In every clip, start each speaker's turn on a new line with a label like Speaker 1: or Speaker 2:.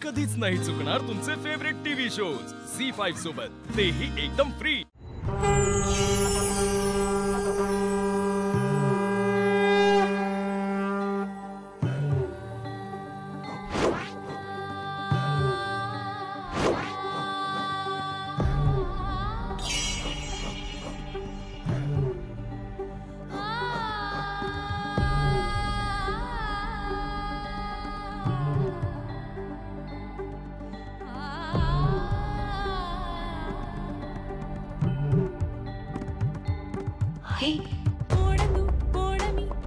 Speaker 1: कधीच नाही चुकणार तुमचे फेवरेट टीव्ही शोज झी5 सोबत, तेही एकदम फ्री।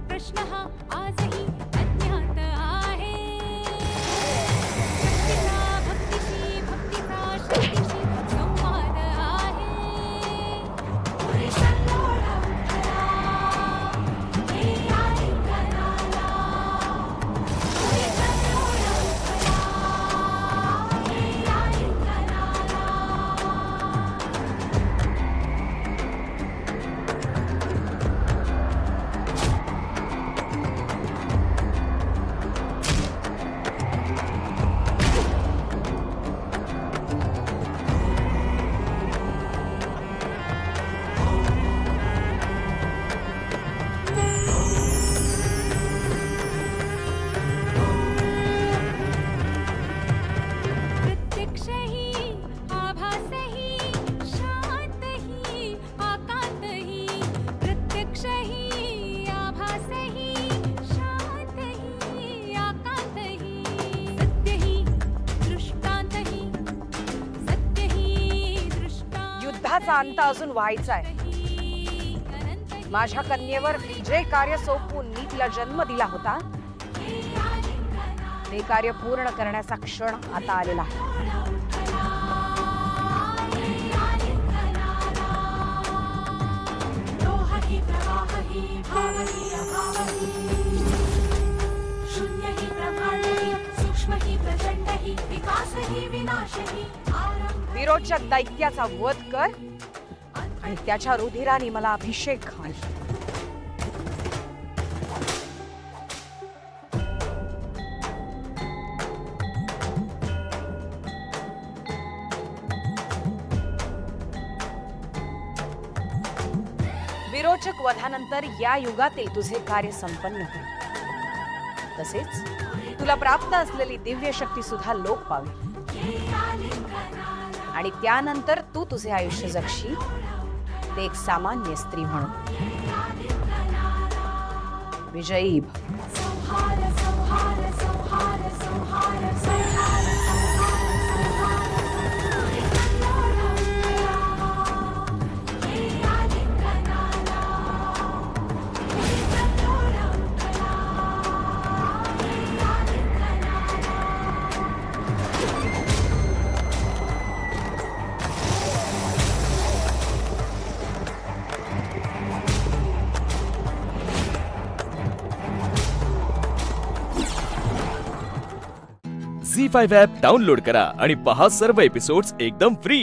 Speaker 2: प्रश्नः आजही अज्ञात आहे। भक्तिशी भक्तिचा शक्तिशी संवाद आहे।
Speaker 3: युद्धाचा अंत अजून व्हायचा आहे। माझ्या कन्येवर जे कार्य सोपवून मी तिला जन्म दिला होता ते कार्य पूर्ण करण्याचा क्षण आता आलेला आहे। विरोचक दैत्याचा वध कर आणि त्याच्या रुधिराने मला अभिषेक घाल। विरोचक वधानंतर या युगातील तुझे कार्य संपन्न होईल। तसेच तुला प्राप्त असलेली दिव्य शक्ती सुद्धा लोप पावेल आणि त्यानंतर तू तुझे आयुष्य जगशील ते एक सामान्य स्त्री म्हणून। विजयी भव।
Speaker 1: झी5 ॲप डाउनलोड करा आणि पहा सर्व एपिसोड्स एकदम फ्री।